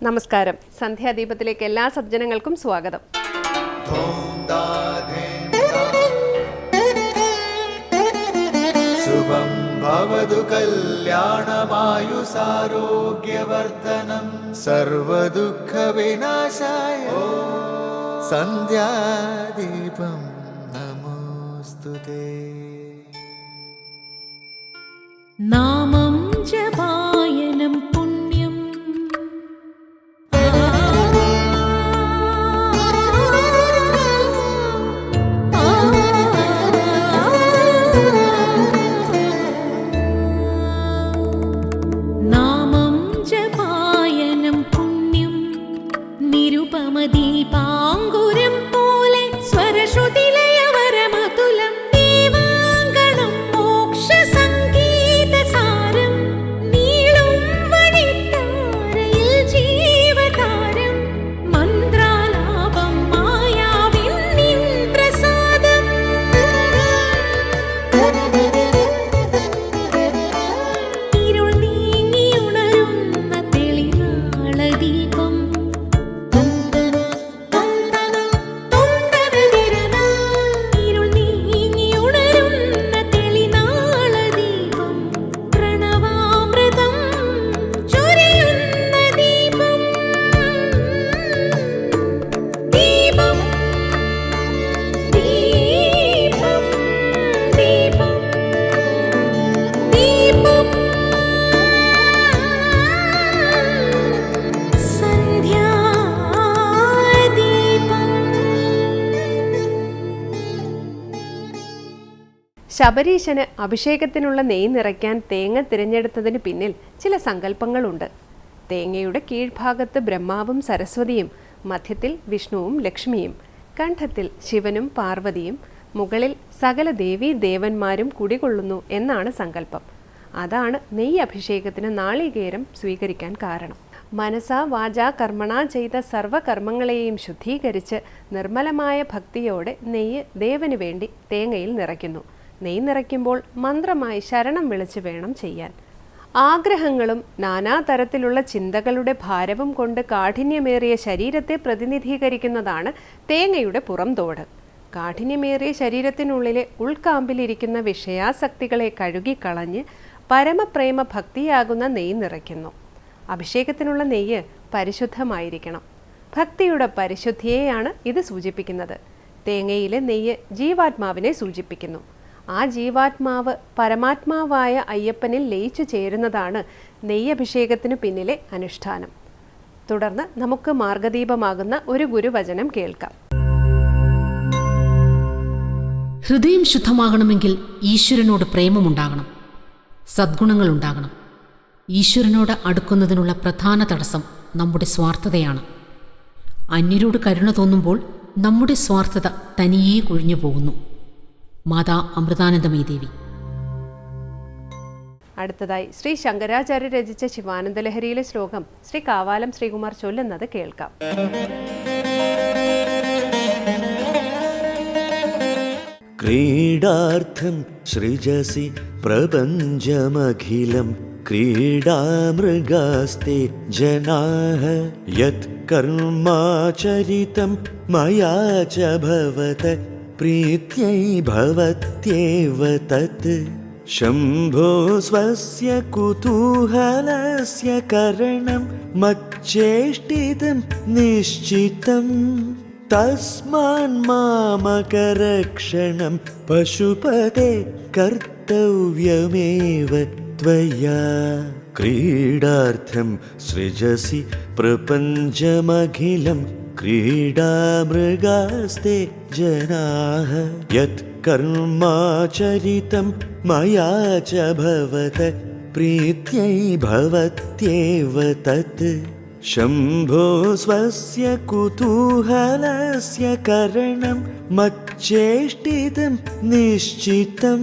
നമസ്കാരം. സന്ധ്യാദീപത്തിലേക്ക് എല്ലാ സജ്ജനങ്ങൾക്കും സ്വാഗതം. ശുഭം ഭവതു കല്യാണമായുസാരോഗ്യവർദ്ധനം സർവദുഃഖ വിനാശായ സന്ധ്യാദീപം നമോസ്തുതേ. നാമം ജപായനം പുണ്യം നാമം ജപായനം പുണ്യം നിരുപമദീപാങ്കുരം പോലെ സ്വരശ്രുതിലയവരമതുലം ദീവാങ്കണം മോക്ഷ സംഗീതസാരം നീളും വഴിത്താരയിൽ ജീവതാരം മന്ത്രാലാപം മായാവിൻ നിൻ പ്രസാദം ഇരുൾ നീങ്ങിയുണരുന്ന തെളിനാളദീപം ഇരുൾ നീങ്ങിയുണരുന്ന തെളിനാളദീപം പ്രണവാമൃതം ചൊരിയുന്ന ദീപം ദീപം ദീപം ദീപം ദീപം സന്ധ്യാദീപം. ശബരീശന് അഭിഷേകത്തിനുള്ള നെയ്യ് നിറയ്ക്കാൻ തേങ്ങ തിരഞ്ഞെടുത്തതിന് പിന്നിൽ ചില സങ്കല്പങ്ങളുണ്ട്. തേങ്ങയുടെ കീഴ്ഭാഗത്ത് ബ്രഹ്മാവും സരസ്വതിയും, മധ്യത്തിൽ വിഷ്ണുവും ലക്ഷ്മിയും, കണ്ഠത്തിൽ ശിവനും പാർവതിയും, മുകളിൽ സകല ദേവീ ദേവന്മാരും കുടികൊള്ളുന്നു എന്നാണ് സങ്കല്പം. അതാണ് നെയ്യ് അഭിഷേകത്തിന് നാളികേരം സ്വീകരിക്കാൻ കാരണം. മനസാ വാചാ കർമ്മണ ചെയ്ത സർവകർമ്മങ്ങളെയും ശുദ്ധീകരിച്ച് നിർമ്മലമായ ഭക്തിയോടെ നെയ്യ് ദേവന് വേണ്ടി തേങ്ങയിൽ നിറയ്ക്കുന്നു. നെയ്യ് നിറയ്ക്കുമ്പോൾ മന്ത്രമായി ശരണം വിളിച്ച് വേണം ചെയ്യാൻ. ആഗ്രഹങ്ങളും നാനാതരത്തിലുള്ള ചിന്തകളുടെ ഭാരവും കൊണ്ട് കാഠിന്യമേറിയ ശരീരത്തെ പ്രതിനിധീകരിക്കുന്നതാണ് തേങ്ങയുടെ പുറംതോട്. കാഠിന്യമേറിയ ശരീരത്തിനുള്ളിലെ ഉൾക്കാമ്പിലിരിക്കുന്ന വിഷയാസക്തികളെ കഴുകിക്കളഞ്ഞ് പരമപ്രേമ ഭക്തിയാകുന്ന നെയ്യ് നിറയ്ക്കുന്നു. അഭിഷേകത്തിനുള്ള നെയ്യ് പരിശുദ്ധമായിരിക്കണം. ഭക്തിയുടെ പരിശുദ്ധിയെയാണ് ഇത് സൂചിപ്പിക്കുന്നത്. തേങ്ങയിലെ നെയ്യ് ജീവാത്മാവിനെ സൂചിപ്പിക്കുന്നു. ആ ജീവാത്മാവ് പരമാത്മാവായ അയ്യപ്പനിൽ ലയിച്ചു ചേരുന്നതാണ് നെയ്യഭിഷേകത്തിനു പിന്നിലെ അനുഷ്ഠാനം. തുടർന്ന് നമുക്ക് മാർഗദീപമാകുന്ന ഒരു ഗുരുവചനം കേൾക്കാം. ഹൃദയം ശുദ്ധമാകണമെങ്കിൽ ഈശ്വരനോട് പ്രേമമുണ്ടാകണം, സദ്ഗുണങ്ങളുണ്ടാകണം. ഈശ്വരനോട് അടുക്കുന്നതിനുള്ള പ്രധാന തടസ്സം നമ്മുടെ സ്വാർത്ഥതയാണ്. അന്യരോട് കരുണ തോന്നുമ്പോൾ നമ്മുടെ സ്വാർത്ഥത തനിയേ കൊഴിഞ്ഞു പോകുന്നു. മാതാ അമൃതാനന്ദമയി ദേവി. അടുത്തതായി ശ്രീ ശങ്കരാചാര്യ രചിച്ച ശിവാനന്ദലഹരിയിലെ ശ്ലോകം ശ്രീ കാവാലം ശ്രീകുമാർ ചൊല്ലുന്നത് കേൾക്കാം. ക്രീഡാർത്ഥം സൃജസി പ്രപഞ്ചമഖിലം ക്രീഡാമൃഗാസ്തേ ജനാഃ യത് കർമാചരിതം മയാ ച ഭവത പ്രീത്यै ഭവത്യേവ തത് ശംഭോ സ്വസ്യ കുതൂഹലസ്യ കരണം മച്ചേഷ്ടിതം നിശ്ചിതം തസ്മാൻ മാമകരക്ഷണം പശുപതേ കർത്തവ്യമേവ ത്വയാ. ക്രീഡാർത്ഥം സൃജസി പ്രപഞ്ചമഖിലം ക്രീഡാമൃഗാസ്തേ ജനാഃ യത് കർമാചരിതം മയാ ച ഭവത പ്രീത്यै ഭവത്യേവ തത് ശംഭോ സ്വസ്യ കുതൂഹലസ്യ കരണം മച്ചേഷ്ടിതം നിശ്ചിതം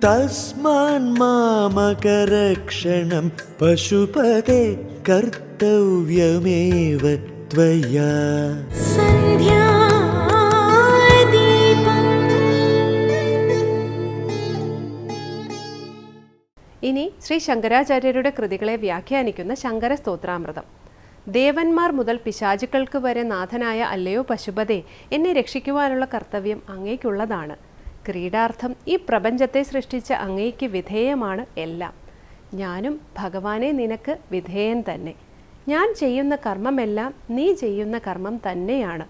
തസ്മാൻ മാമകരക്ഷണം പശുപതേ കർത്തവ്യമേവ ത്വയാ. സന്ധ്യാദീപം. ഇനി ശ്രീ ശങ്കരാചാര്യരുടെ കൃതികളെ വ്യാഖ്യാനിക്കുന്ന ശങ്കര സ്തോത്രാമൃതം. ദേവന്മാർ മുതൽ പിശാചുക്കൾക്ക് വരെ നാഥനായ അല്ലയോ പശുപതേ, എന്നെ രക്ഷിക്കുവാനുള്ള കർത്തവ്യം അങ്ങേക്കുള്ളതാണ്. ക്രീഡാർത്ഥം ഈ പ്രപഞ്ചത്തെ സൃഷ്ടിച്ച അങ്ങേക്ക് വിധേയമാണ് എല്ലാം. ഞാനും ഭഗവാനെ നിനക്ക് വിധേയൻ തന്നെ. ഞാൻ ചെയ്യുന്ന കർമ്മമെല്ലാം നീ ചെയ്യുന്ന കർമ്മം തന്നെയാണ്.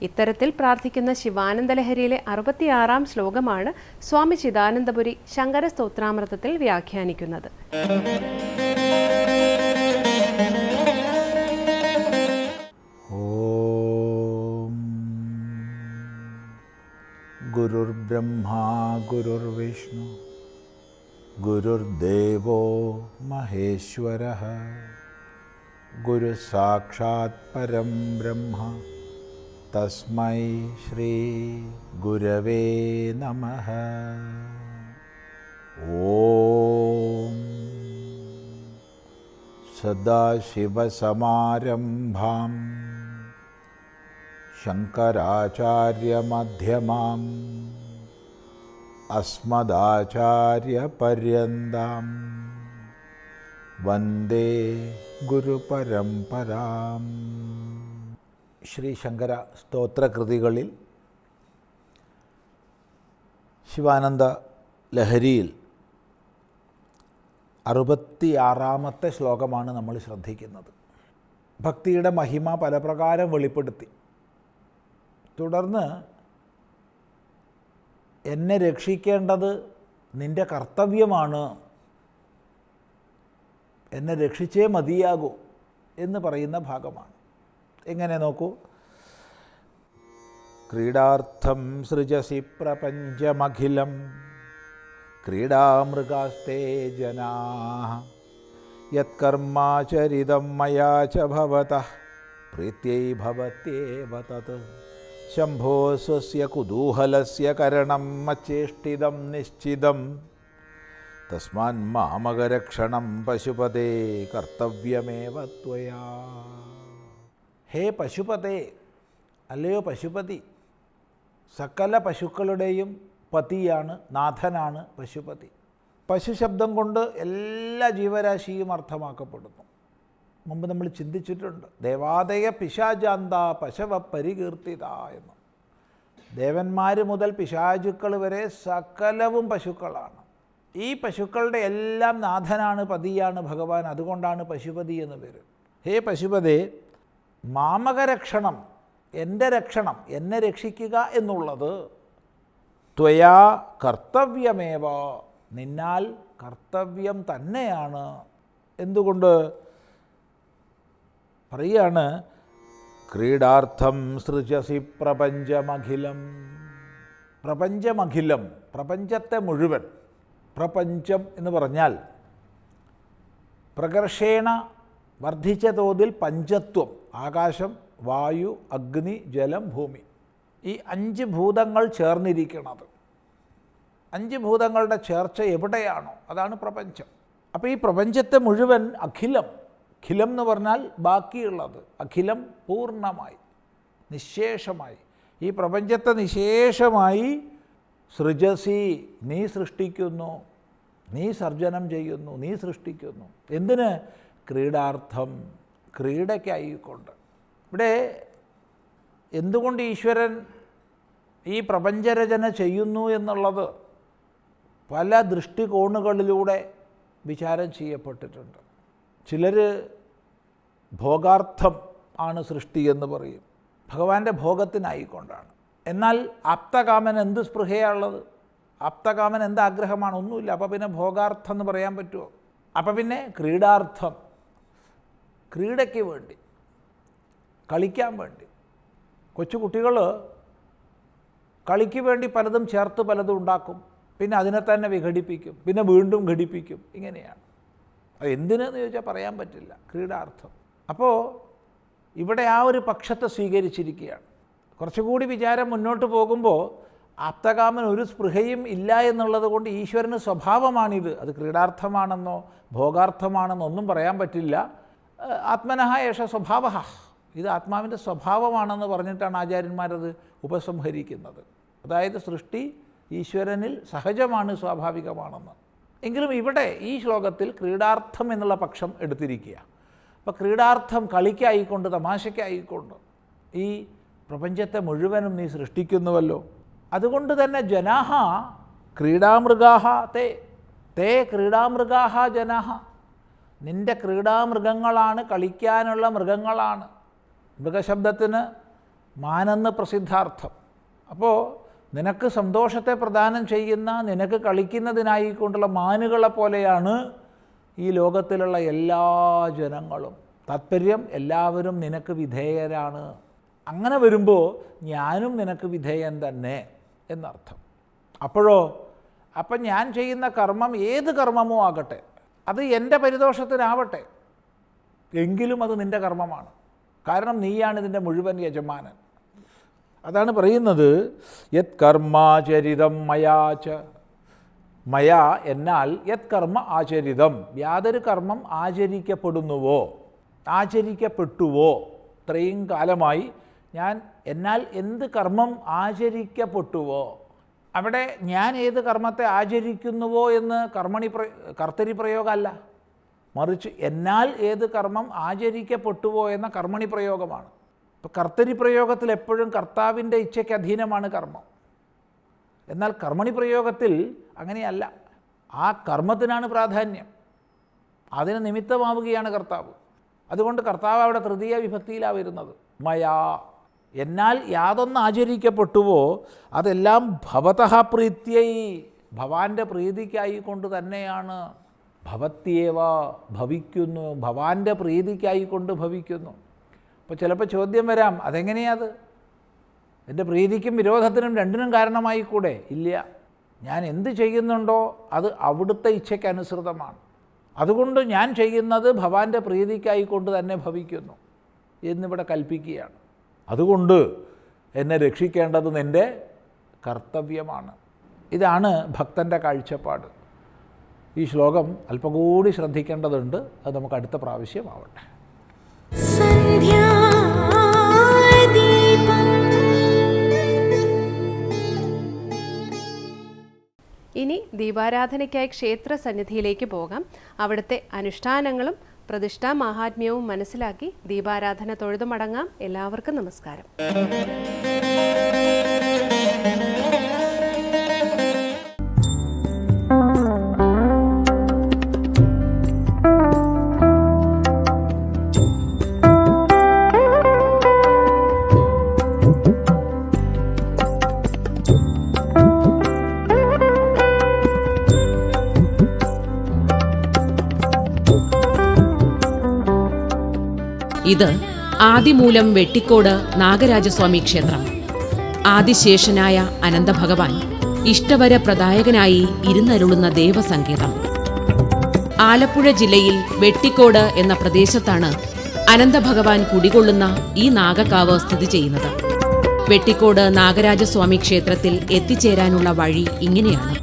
ഇത്തരത്തിൽ പ്രാർത്ഥിക്കുന്ന ശിവാനന്ദലഹരിയിലെ 66-ാം ശ്ലോകമാണ് സ്വാമി ചിദാനന്ദപുരി ശങ്കര സ്തോത്രാമൃതത്തിൽ വ്യാഖ്യാനിക്കുന്നത്. ഓം ഗുരുർബ്രഹ്മാ ഗുരുർവിഷ്ണു ഗുരുർദേവോ മഹേശ്വരഃ ഗുരുസാക്ഷാത് പരം ബ്രഹ്മ തസ്മൈ ശ്രീ ഗുരവേ നമഃ. ഓം സദാശിവസമാരംഭാം ശങ്കരാചാര്യമധ്യമാം അസ്മദാചാര്യപര്യന്താം വന്ദേ ഗുരുപരമ്പരാം. ശ്രീ ശങ്കര സ്തോത്രകൃതികളിൽ ശിവാനന്ദ ലഹരിയിൽ 66-ാമത്തെ ശ്ലോകമാണ് നമ്മൾ ശ്രദ്ധിക്കുന്നത്. ഭക്തിയുടെ മഹിമ പല പ്രകാരം വെളിപ്പെടുത്തി. തുടർന്ന് എന്നെ രക്ഷിക്കേണ്ടത് നിൻ്റെ കർത്തവ്യമാണ്, എന്നെ രക്ഷിച്ചേ മതിയാകൂ എന്ന് പറയുന്ന ഭാഗമാണ്. എങ്ങനെ നോക്കൂ. ക്രീഡാർത്ഥം സൃജസി പ്രപഞ്ചമഖിലം ക്രീഡാമൃഗാസ്തേ ജനാഃ യത്കർമാചരിതം മയാ ച ഭവതഃ പ്രീത്यै ഭവത്യേവ തത് ശംഭോ സ്വസ്യ കുതൂഹലസ്യ കരണം മച്ചേഷ്ടിതം നിശ്ചിതം തസ്മാൻ മാമകരക്ഷണം പശുപതേ കർത്തവ്യമേവ ത്വയാ. ഹേ പശുപതേ, അല്ലയോ പശുപതി, സകല പശുക്കളുടെയും പതിയാണ്, നാഥനാണ് പശുപതി. പശു ശബ്ദം കൊണ്ട് എല്ലാ ജീവരാശിയും അർത്ഥമാക്കപ്പെടുന്നു. മുമ്പ് നമ്മൾ ചിന്തിച്ചിട്ടുണ്ട്. ദേവാദയ പിശാചാന്ത പശവ പരികീർത്തിത എന്ന്. ദേവന്മാർ മുതൽ പിശാചുക്കൾ വരെ സകലവും പശുക്കളാണ്. ഈ പശുക്കളുടെ എല്ലാം നാഥനാണ്, പതിയാണ് ഭഗവാൻ. അതുകൊണ്ടാണ് പശുപതി എന്ന് പേര്. ഹേ പശുപതേ, മാമകരക്ഷണം, എൻ്റെ രക്ഷണം, എന്നെ രക്ഷിക്കുക എന്നുള്ളത് ത്വയാ കർത്തവ്യമേവ, നിന്നാൽ കർത്തവ്യം തന്നെയാണ്. എന്തുകൊണ്ട് പറയാണ്? ക്രീഡാർത്ഥം സൃജസി പ്രപഞ്ചമഖിലം. പ്രപഞ്ചമഖിലം, പ്രപഞ്ചത്തെ മുഴുവൻ. പ്രപഞ്ചം എന്ന് പറഞ്ഞാൽ പ്രകർഷേണ വർദ്ധിച്ച തോതിൽ പഞ്ചത്വം, ആകാശം, വായു, അഗ്നി, ജലം, ഭൂമി, ഈ 5 ഭൂതങ്ങൾ ചേർന്നിരിക്കുന്നത്. 5 ഭൂതങ്ങളുടെ ചേർച്ച എവിടെയാണോ അതാണ് പ്രപഞ്ചം. അപ്പോൾ ഈ പ്രപഞ്ചത്തെ മുഴുവൻ അഖിലം, ഖിലം എന്ന് പറഞ്ഞാൽ ബാക്കിയുള്ളത്, അഖിലം പൂർണ്ണമായി നിശേഷമായി, ഈ പ്രപഞ്ചത്തെ നിശേഷമായി സൃജസി, നീ സൃഷ്ടിക്കുന്നു, നീ സർജനം ചെയ്യുന്നു, നീ സൃഷ്ടിക്കുന്നു. എന്തിന്? ക്രീഡാർത്ഥം, ക്രീഡയ്ക്കായിക്കൊണ്ട്. ഇവിടെ എന്തുകൊണ്ട് ഈശ്വരൻ ഈ പ്രപഞ്ചരചന ചെയ്യുന്നു എന്നുള്ളത് പല ദൃഷ്ടികോണുകളിലൂടെ വിചാരം ചെയ്യപ്പെട്ടിട്ടുണ്ട്. ചിലർ ഭോഗാർത്ഥം ആണ് സൃഷ്ടി എന്ന് പറയും, ഭഗവാന്റെ ഭോഗത്തിനായിക്കൊണ്ടാണ്. എന്നാൽ ആപ്തകാമൻ എന്ത് സ്പൃഹയാണുള്ളത്? ആപ്തകാമൻ എന്ത് ആഗ്രഹമാണ്? ഒന്നുമില്ല. അപ്പോൾ പിന്നെ ഭോഗാർത്ഥം എന്ന് പറയാൻ പറ്റുമോ? അപ്പോൾ പിന്നെ ക്രീഡാർത്ഥം, ക്രീഡയ്ക്ക് വേണ്ടി, കളിക്കാൻ വേണ്ടി. കൊച്ചുകുട്ടികൾ കളിക്ക് വേണ്ടി പലതും ചേർത്ത് പലതും ഉണ്ടാക്കും, പിന്നെ അതിനെ തന്നെ വിഘടിപ്പിക്കും, പിന്നെ വീണ്ടും ഘടിപ്പിക്കും. ഇങ്ങനെയാണ്. അത് എന്തിനെന്ന് ചോദിച്ചാൽ പറയാൻ പറ്റില്ല. ക്രീഡാർത്ഥം. അപ്പോൾ ഇവിടെ ആ ഒരു പക്ഷത്തെ സ്വീകരിച്ചിരിക്കുകയാണ്. കുറച്ചുകൂടി വിചാരം മുന്നോട്ട് പോകുമ്പോൾ ആപ്തകാമൻ ഒരു സ്പൃഹയും ഇല്ല എന്നുള്ളത് കൊണ്ട് ഈശ്വരന് സ്വഭാവമാണിത്. അത് ക്രീഡാർത്ഥമാണെന്നോ ഭോഗാർത്ഥമാണെന്നോ ഒന്നും പറയാൻ പറ്റില്ല. ആത്മനഃ ഏഷ സ്വഭാവ, ഇത് ആത്മാവിൻ്റെ സ്വഭാവമാണെന്ന് പറഞ്ഞിട്ടാണ് ആചാര്യന്മാരത് ഉപസംഹരിക്കുന്നത്. അതായത് സൃഷ്ടി ഈശ്വരനിൽ സഹജമാണ്, സ്വാഭാവികമാണെന്ന്. എങ്കിലും ഇവിടെ ഈ ശ്ലോകത്തിൽ ക്രീഡാർത്ഥം എന്നുള്ള പക്ഷം എടുത്തിരിക്കുക. അപ്പോൾ ക്രീഡാർത്ഥം കളിക്കായിക്കൊണ്ട്, തമാശയ്ക്കായിക്കൊണ്ട് ഈ പ്രപഞ്ചത്തെ മുഴുവനും നീ സൃഷ്ടിക്കുന്നുവല്ലോ. അതുകൊണ്ട് തന്നെ ജനാഹ ക്രീഡാമൃഗാഹ തേ ക്രീഡാമൃഗാഹ ജനാഹ, നിൻ്റെ ക്രീഡാമൃഗങ്ങളാണ്, കളിക്കാനുള്ള മൃഗങ്ങളാണ്. മൃഗശബ്ദത്തിന് മാനെന്ന് പ്രസിദ്ധാർത്ഥം. അപ്പോൾ നിനക്ക് സന്തോഷത്തെ പ്രദാനം ചെയ്യുന്ന, നിനക്ക് കളിക്കുന്നതിനായിക്കൊണ്ടുള്ള മാനുകളെ പോലെയാണ് ഈ ലോകത്തിലുള്ള എല്ലാ ജനങ്ങളും. താത്പര്യം എല്ലാവരും നിനക്ക് വിധേയരാണ്. അങ്ങനെ വരുമ്പോൾ ഞാനും നിനക്ക് വിധേയൻ തന്നെ എന്നർത്ഥം. അപ്പം ഞാൻ ചെയ്യുന്ന കർമ്മം ഏത് കർമ്മമോ ആകട്ടെ, അത് എൻ്റെ പരിതോഷത്തിനാവട്ടെ, എങ്കിലും അത് നിൻ്റെ കർമ്മമാണ്. കാരണം നീയാണ് ഇതിൻ്റെ മുഴുവൻ യജമാനൻ. അതാണ് പറയുന്നത്, യത് കർമാചരിതം മയാച. മയാ എന്നാൽ യത് കർമ്മ ആചരിതം, യാതൊരു കർമ്മം ആചരിക്കപ്പെടുന്നുവോ, ആചരിക്കപ്പെട്ടുവോ, ഇത്രയും കാലമായി എന്നാൽ എന്ത് കർമ്മം ആചരിക്കപ്പെട്ടുവോ. അവിടെ ഞാൻ ഏത് കർമ്മത്തെ ആചരിക്കുന്നുവോ എന്ന് കർത്തരി പ്രയോഗമല്ല, മറിച്ച് എന്നാൽ ഏത് കർമ്മം ആചരിക്കപ്പെട്ടുവോ എന്ന കർമ്മണി പ്രയോഗമാണ്. ഇപ്പോൾ കർത്തരി പ്രയോഗത്തിൽ എപ്പോഴും കർത്താവിൻ്റെ ഇച്ഛയ്ക്ക് അധീനമാണ് കർമ്മം. എന്നാൽ കർമ്മണി പ്രയോഗത്തിൽ അങ്ങനെയല്ല, ആ കർമ്മത്തിനാണ് പ്രാധാന്യം, അതിന് നിമിത്തമാവുകയാണ് കർത്താവ്. അതുകൊണ്ട് കർത്താവ് അവിടെ തൃതീയ വിഭക്തിയിലാണ് വരുന്നത്. മയാ എന്നാൽ യാതൊന്ന് ആചരിക്കപ്പെട്ടുവോ അതെല്ലാം ഭവതഃ പ്രീത്യൈ, ഭവാന്റെ പ്രീതിക്കായിക്കൊണ്ട് തന്നെയാണ്. ഭവത്യേവ ഭവിക്കുന്നു, ഭവാന്റെ പ്രീതിക്കായിക്കൊണ്ട് ഭവിക്കുന്നു. അപ്പോൾ ചിലപ്പോൾ ചോദ്യം വരാം, അതെങ്ങനെയത്? എൻ്റെ പ്രീതിക്കും വിരോധത്തിനും രണ്ടിനും കാരണമായി കൂടെ? ഇല്ല, ഞാൻ എന്ത് ചെയ്യുന്നുണ്ടോ അത് അവിടുത്തെ ഇച്ഛയ്ക്കനുസൃതമാണ്. അതുകൊണ്ട് ഞാൻ ചെയ്യുന്നത് ഭവാന്റെ പ്രീതിക്കായിക്കൊണ്ട് തന്നെ ഭവിക്കുന്നു എന്നിവിടെ കൽപ്പിക്കുകയാണ്. അതുകൊണ്ട് എന്നെ രക്ഷിക്കേണ്ടത് നിൻ്റെ കർത്തവ്യമാണ്. ഇതാണ് ഭക്തൻ്റെ കാഴ്ചപ്പാട്. ഈ ശ്ലോകം അല്പം കൂടി ശ്രദ്ധിക്കേണ്ടതുണ്ട്. അത് നമുക്ക് അടുത്ത പ്രാവശ്യമാവട്ടെ. ഇനി ദീപാരാധനയ്ക്കായി ക്ഷേത്ര സന്നിധിയിലേക്ക് പോകാം. അവിടുത്തെ അനുഷ്ഠാനങ്ങളും പ്രതിഷ്ഠാ മാഹാത്മ്യവും മനസ്സിലാക്കി ദീപാരാധന തൊഴുതു മടങ്ങാം. എല്ലാവർക്കും നമസ്കാരം. ഇത് ആദിമൂലം വെട്ടിക്കോട് നാഗരാജസ്വാമി ക്ഷേത്രം. ആദിശേഷനായ അനന്തഭഗവാൻ ഇഷ്ടവരപ്രദായകനായി ഇരുന്നരുളുന്ന ദേവസങ്കേതം. ആലപ്പുഴ ജില്ലയിൽ വെട്ടിക്കോട് എന്ന പ്രദേശത്താണ് അനന്തഭഗവാൻ കുടികൊള്ളുന്ന ഈ നാഗക്കാവ് സ്ഥിതി ചെയ്യുന്നത്. വെട്ടിക്കോട് നാഗരാജസ്വാമി ക്ഷേത്രത്തിൽ എത്തിച്ചേരാനുള്ള വഴി ഇങ്ങനെയാണ്.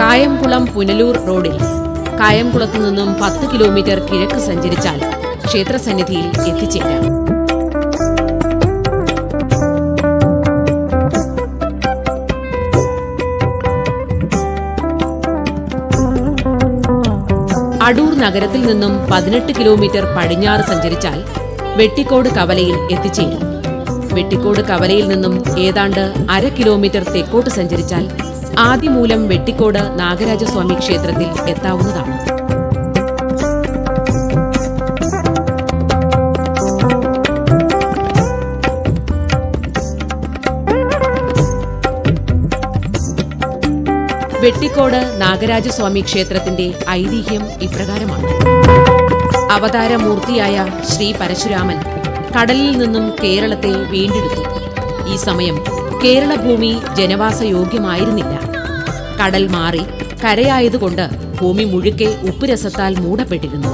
കായംകുളം പുനലൂർ റോഡിൽ കായംകുളത്തു നിന്നും 10 കിലോമീറ്റർ കിഴക്ക് സഞ്ചരിച്ചാൽ ക്ഷേത്രസന്നിധിയിൽ എത്തിച്ചേരാം. അടൂർ നഗരത്തിൽ നിന്നും 18 കിലോമീറ്റർ പടിഞ്ഞാറ് സഞ്ചരിച്ചാൽ വെട്ടിക്കോട് കവലയിൽ എത്തിച്ചേരും. വെട്ടിക്കോട് കവലയിൽ നിന്നും ഏതാണ്ട് 1/2 കിലോമീറ്റർ തെക്കോട്ട് സഞ്ചരിച്ചാൽ ആദിമൂലം വെട്ടിക്കോട് നാഗരാജസ്വാമി ക്ഷേത്രത്തിൽ എത്താവുന്നതാണ്. വെട്ടിക്കോട് നാഗരാജസ്വാമി ക്ഷേത്രത്തിന്റെ ഐതിഹ്യം ഇപ്രകാരമാണ്. അവതാരമൂർത്തിയായ ശ്രീ പരശുരാമൻ കടലിൽ നിന്നും കേരളത്തെ വീണ്ടെടുത്തു. ഈ സമയം കേരളഭൂമി ജനവാസയോഗ്യമായിരുന്നില്ല. കടൽ മാറി കരയായതുകൊണ്ട് ഭൂമി മുഴുക്കെ ഉപ്പുരസത്താൽ മൂടപ്പെട്ടിരുന്നു.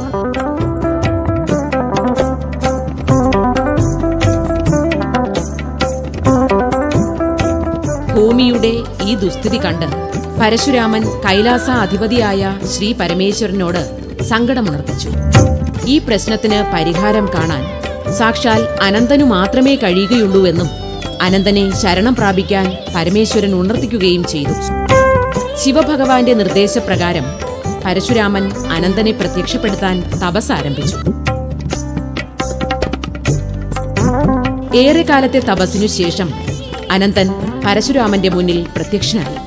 ഭൂമിയുടെ ഈ ദുസ്ഥിതി കണ്ട് പരശുരാമൻ കൈലാസ അധിപതിയായ ശ്രീ പരമേശ്വരനോട് സങ്കടമുണർത്തിച്ചു. ഈ പ്രശ്നത്തിന് പരിഹാരം കാണാൻ സാക്ഷാൽ അനന്തനു മാത്രമേ കഴിയുകയുള്ളൂ എന്നും അനന്തനെ ശരണം പ്രാപിക്കാൻ പരമേശ്വരൻ ഉണർത്തിക്കുകയും ചെയ്തു. ശിവഭഗവാന്റെ നിർദ്ദേശപ്രകാരം പരശുരാമൻ അനന്തനെ പ്രത്യക്ഷപ്പെടുത്താൻ തപസ് ആരംഭിച്ചു. ഏറെക്കാലത്തെ തപസ്സിനു ശേഷം അനന്തൻ പരശുരാമന്റെ മുന്നിൽ പ്രത്യക്ഷനായി.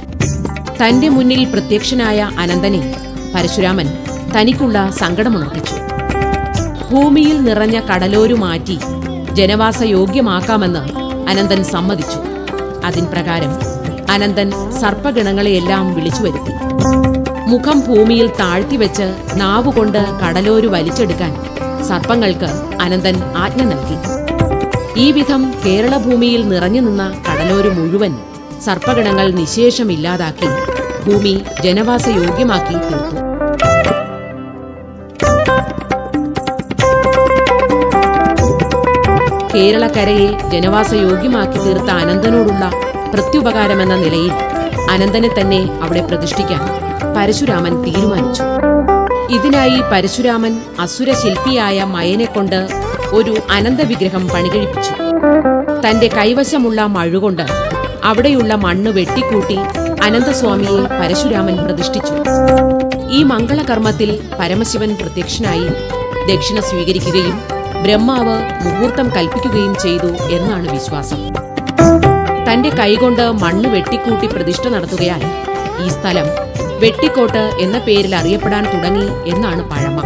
തന്റെ മുന്നിൽ പ്രത്യക്ഷനായ അനന്തനെ പരശുരാമൻ തനിക്കുള്ള സങ്കടമുണർത്തിച്ചു. ഭൂമിയിൽ നിറഞ്ഞ കടലോരു മാറ്റി ജനവാസയോഗ്യമാക്കാമെന്ന് അനന്തൻ സമ്മതിച്ചു. അതിൻ പ്രകാരം അനന്തൻ സർപ്പഗണങ്ങളെയെല്ലാം വിളിച്ചു വരുത്തി. മുഖം ഭൂമിയിൽ താഴ്ത്തിവെച്ച് നാവുകൊണ്ട് കടലോരു വലിച്ചെടുക്കാൻ സർപ്പങ്ങൾക്ക് അനന്തൻ ആജ്ഞ നൽകി. ഈ വിധം കേരളഭൂമിയിൽ നിറഞ്ഞു നിന്ന കടലോരു മുഴുവൻ സർപ്പഗണങ്ങൾ നിശേഷമില്ലാതാക്കി ഭൂമി ജനവാസയോഗ്യമാക്കി തീർത്തു. കേരളക്കരയെ ജനവാസയോഗ്യമാക്കി തീർത്ത അനന്തനോടുള്ള പ്രത്യുപകാരമെന്ന നിലയിൽ അനന്തനെ തന്നെ അവിടെ പ്രതിഷ്ഠിക്കാൻ പരശുരാമൻ തീരുമാനിച്ചു. ഇതിനായി പരശുരാമൻ അസുരശില്പിയായ മയനെക്കൊണ്ട് ഒരു അനന്തവിഗ്രഹം പണികഴിപ്പിച്ചു. തന്റെ കൈവശമുള്ള മഴുകൊണ്ട് അവിടെയുള്ള മണ്ണ് വെട്ടിക്കൂട്ടി അനന്തസ്വാമിയെ പരശുരാമൻ പ്രതിഷ്ഠിച്ചു. ഈ മംഗളകർമ്മത്തിൽ പരമശിവൻ പ്രത്യക്ഷനായി ദക്ഷിണ സ്വീകരിക്കുകയും ബ്രഹ്മാവ് മുഹൂർത്തം കൽപ്പിക്കുകയും ചെയ്തു എന്നാണ് വിശ്വാസം. തന്റെ കൈകൊണ്ട് മണ്ണ് വെട്ടിക്കൂട്ടി പ്രതിഷ്ഠ നടത്തുകയാൽ ഈ സ്ഥലം വെട്ടിക്കോട്ട് എന്ന പേരിൽ അറിയപ്പെടാൻ തുടങ്ങി എന്നാണ് പഴമ.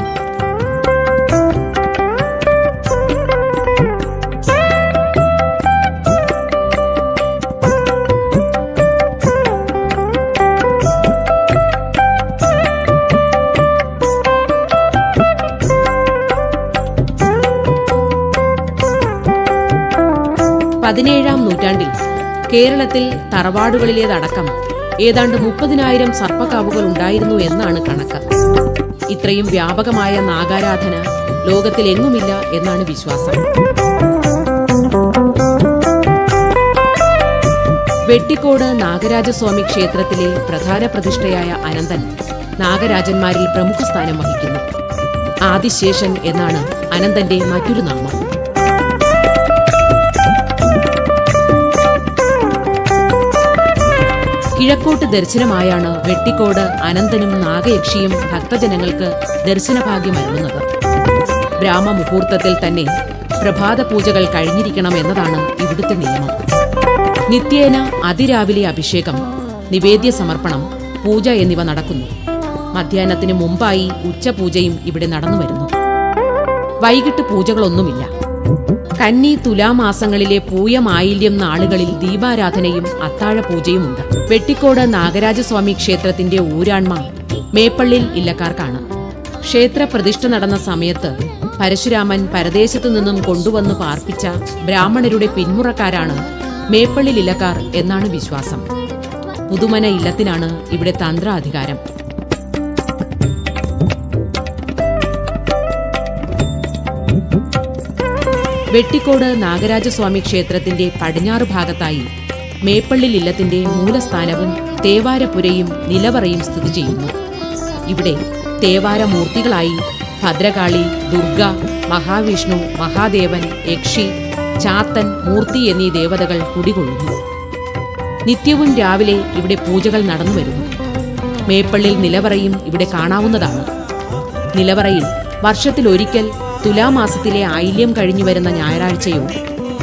പതിനേഴാം നൂറ്റാണ്ടിൽ കേരളത്തിൽ തറവാടുകളിലേതടക്കം ഏതാണ്ട് 30,000 സർപ്പക്കാവുകൾ ഉണ്ടായിരുന്നു എന്നാണ് കണക്ക്. ഇത്രയും വ്യാപകമായ നാഗാരാധന ലോകത്തിലെങ്ങുമില്ല എന്നാണ് വിശ്വാസം. വെട്ടിക്കോട് നാഗരാജസ്വാമി ക്ഷേത്രത്തിലെ പ്രധാന പ്രതിഷ്ഠയായ അനന്തൻ നാഗരാജന്മാരിൽ പ്രമുഖ സ്ഥാനം വഹിക്കുന്നു. ആദിശേഷൻ എന്നാണ് അനന്തന്റെ മറ്റൊരു നാമം. കിഴക്കോട്ട് ദർശനമായാണ് വെട്ടിക്കോട് അനന്തനും നാഗയക്ഷിയും ഭക്തജനങ്ങൾക്ക് ദർശനഭാഗ്യമരുളുന്നത്. ബ്രാഹ്മമുഹൂർത്തത്തിൽ തന്നെ പ്രഭാത പൂജകൾ കഴിഞ്ഞിരിക്കണം എന്നതാണ് ഇവിടുത്തെ നിയമം. നിത്യേന അതിരാവിലെ അഭിഷേകം, നിവേദ്യ സമർപ്പണം, പൂജ എന്നിവ നടക്കുന്നു. മധ്യാഹ്നത്തിന് മുമ്പായി ഉച്ചപൂജയും ഇവിടെ നടന്നുവരുന്നു. വൈകിട്ട് പൂജകളൊന്നുമില്ല. കന്നി തുലാമാസങ്ങളിലെ പൂയമായില്യം നാളുകളിൽ ദീപാരാധനയും അത്താഴപൂജയുമുണ്ട്. വെട്ടിക്കോട് നാഗരാജസ്വാമി ക്ഷേത്രത്തിന്റെ ഊരാൺമ മേപ്പള്ളിൽ ഇല്ലക്കാർക്കാണ്. ക്ഷേത്ര പ്രതിഷ്ഠ നടന്ന സമയത്ത് പരശുരാമൻ പരദേശത്തു നിന്നും കൊണ്ടുവന്ന് പാർപ്പിച്ച ബ്രാഹ്മണരുടെ പിന്മുറക്കാരാണ് മേപ്പള്ളിൽ ഇല്ലക്കാർ എന്നാണ് വിശ്വാസം. പുതുമന ഇല്ലത്തിനാണ് ഇവിടെ തന്ത്രാധികാരം. വെട്ടിക്കോട് നാഗരാജസ്വാമി ക്ഷേത്രത്തിന്റെ പടിഞ്ഞാറ് ഭാഗത്തായി മേപ്പള്ളിൽ ഇല്ലത്തിന്റെ മൂലസ്ഥാനവും തേവാരപുരയും നിലവറയും സ്ഥിതി ചെയ്യുന്നു. ഇവിടെ തേവാരമൂർത്തികളായി ഭദ്രകാളി, ദുർഗ, മഹാവിഷ്ണു, മഹാദേവൻ, യക്ഷി, ചാത്തൻ, മൂർത്തി എന്നീ ദേവതകൾ കുടികൊള്ളുന്നു. നിത്യവും രാവിലെ ഇവിടെ പൂജകൾ നടന്നുവരുന്നു. മേപ്പള്ളിൽ നിലവറയും ഇവിടെ കാണാവുന്നതാണ്. നിലവറയിൽ വർഷത്തിലൊരിക്കൽ തുലാമാസത്തിലെ ആയില്യം കഴിഞ്ഞു വരുന്ന ഞായറാഴ്ചയോ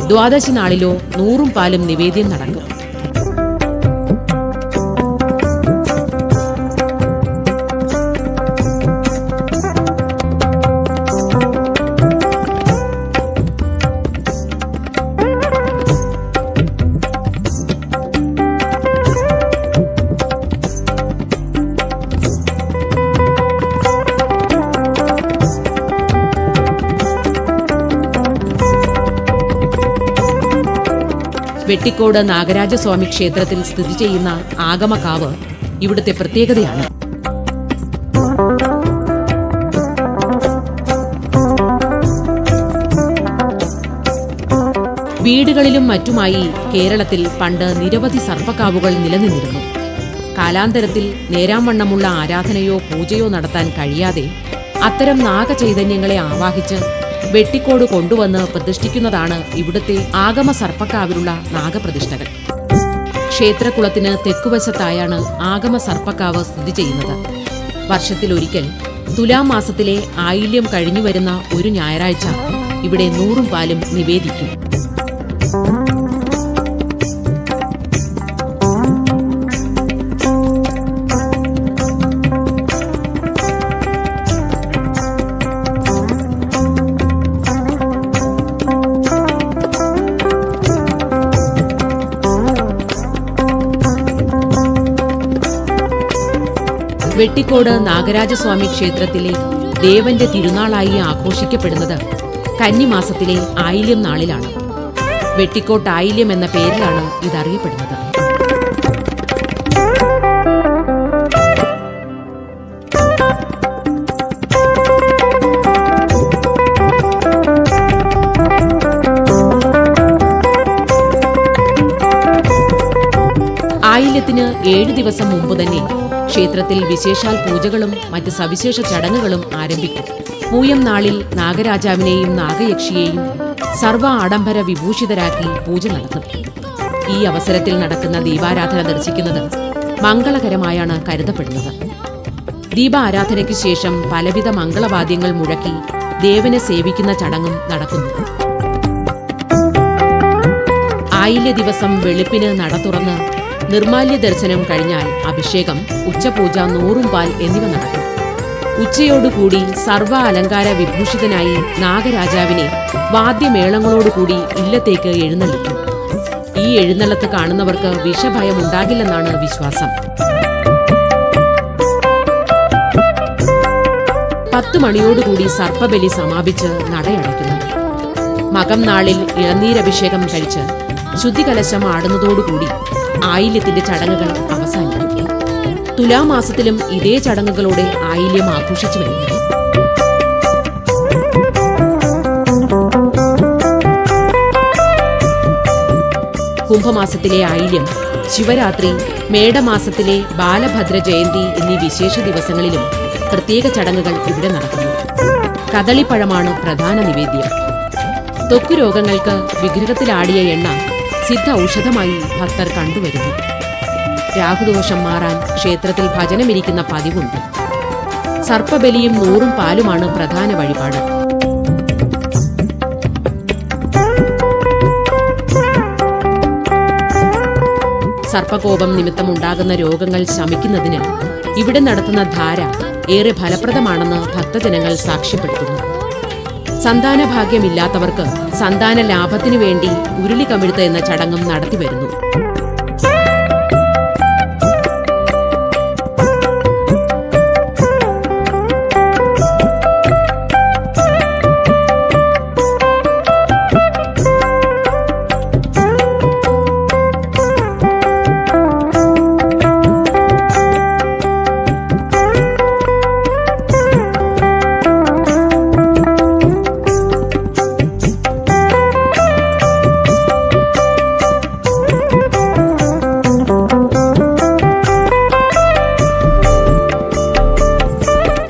ദ്വാദശി നാളിലോ 100 പാലും നിവേദ്യം നടക്കും. വെട്ടിക്കോട് നാഗരാജസ്വാമി ക്ഷേത്രത്തിൽ സ്ഥിതി ചെയ്യുന്ന ആഗമകാവ് ഇവിടുത്തെ പ്രത്യേകതയാണ്. വീടുകളിലും മറ്റുമായി കേരളത്തിൽ പണ്ട് നിരവധി സർപ്പക്കാവുകൾ നിലനിന്നിരുന്നു. കാലാന്തരത്തിൽ നേരാംവണ്ണമുള്ള ആരാധനയോ പൂജയോ നടത്താൻ കഴിയാതെ അത്തരം നാഗചൈതന്യങ്ങളെ ആവാഹിച്ച് വെട്ടിക്കോട് കൊണ്ടുവന്ന് പ്രതിഷ്ഠിക്കുന്നതാണ് ഇവിടുത്തെ ആഗമ സർപ്പക്കാവിലുള്ള നാഗപ്രതിഷ്ഠകൾ. ക്ഷേത്രകുളത്തിന് തെക്കുവശത്തായാണ് ആഗമ സർപ്പക്കാവ് സ്ഥിതി ചെയ്യുന്നത്. വർഷത്തിലൊരിക്കൽ തുലാമാസത്തിലെ ആയില്യം കഴിഞ്ഞുവരുന്ന ഒരു ഞായറാഴ്ച ഇവിടെ 100 പാലും നിവേദിക്കും. വെട്ടിക്കോട് നാഗരാജസ്വാമി ക്ഷേത്രത്തിലെ ദേവന്റെ തിരുനാളായി ആഘോഷിക്കപ്പെടുന്നത് കന്നിമാസത്തിലെ ആയില്യം നാളിലാണ്. വെട്ടിക്കോട്ട് ആയില്യം എന്ന പേരിലാണ് ഇതറിയപ്പെടുന്നത്. ആയില്യത്തിന് 7 ദിവസം മുമ്പ് തന്നെ ക്ഷേത്രത്തിൽ വിശേഷാൽ പൂജകളും മറ്റ് സവിശേഷ ചടങ്ങുകളും ആരംഭിക്കും. പൂയം നാളിൽ നാഗരാജാവിനെയും നാഗയക്ഷിയെയും സർവ്വ ആഡംബര വിഭൂഷിതരാക്കി പൂജ നടത്തും. ഈ അവസരത്തിൽ നടക്കുന്ന ദീപാരാധന ദർശിക്കുന്നത് മംഗളകരമായാണ് കരുതപ്പെടുന്നത്. ദീപാരാധനയ്ക്ക് ശേഷം പലവിധ മംഗളവാദ്യങ്ങൾ മുഴക്കി ദേവനെ സേവിക്കുന്ന ചടങ്ങും നടക്കുന്നു. ആയില്യ ദിവസം വെളുപ്പിന് നട തുറന്ന് നിർമാല്യ ദർശനം കഴിഞ്ഞാൽ അഭിഷേകം, ഉച്ചപൂജ, നൂറുംപാൽ എന്നിവ നടക്കും. ഉച്ചയോടുകൂടി സർവ്വ അലങ്കാര വിഭൂഷിതനായി നാഗരാജാവിനെ വാദ്യമേളങ്ങളോടുകൂടി ഇല്ലത്തേക്ക് എഴുന്നള്ളിക്കും. ഈ എഴുന്നള്ളത്ത് കാണുന്നവർക്ക് വിഷഭയം ഉണ്ടാകില്ലെന്നാണ് വിശ്വാസം. 10 മണിയോടുകൂടി സർപ്പബലി സമാപിച്ച് നടയടയ്ക്കുന്നു. മകം നാളിൽ ഇളനീരഭിഷേകം കഴിച്ച് ശുദ്ധികലശം ആടുന്നതോടുകൂടി ആയില്യത്തിന്റെ ചടങ്ങുകൾ അവസാനിക്കും. തുലാമാസത്തിലും ഇതേ ചടങ്ങുകളോടെ ആയില്യം ആഘോഷിച്ചു വരുന്നു. കുംഭമാസത്തിലെ ആയില്യം, ശിവരാത്രി, മേടമാസത്തിലെ ബാലഭദ്ര ജയന്തി എന്നീ വിശേഷ ദിവസങ്ങളിലും പ്രത്യേക ചടങ്ങുകൾ ഇവിടെ നടക്കുന്നു. കദളിപ്പഴമാണ് പ്രധാന നിവേദ്യം. ത്വക്ക് രോഗങ്ങൾക്ക് വിഗ്രഹത്തിലാടിയ എണ്ണ സിദ്ധ ഔഷധമായി ഭക്തർ കണ്ടുവരുന്നു. രാഹുദോഷം മാറാൻ ക്ഷേത്രത്തിൽ ഭജനമിരിക്കുന്ന പതിവുണ്ട്. സർപ്പബലിയും നൂറും പാലുമാണ് പ്രധാന വഴിപാട്. സർപ്പകോപം നിമിത്തമുണ്ടാകുന്ന രോഗങ്ങൾ ശമിക്കുന്നതിന് ഇവിടെ നടത്തുന്ന ധാര ഏറെ ഫലപ്രദമാണെന്ന് ഭക്തജനങ്ങൾ സാക്ഷ്യപ്പെടുത്തുന്നു. സന്താനഭാഗ്യമില്ലാത്തവർക്ക് സന്താന ലാഭത്തിനു വേണ്ടി ഉരുളി കമിഴ്ത്ത് എന്ന ചടങ്ങും നടത്തിവരുന്നു.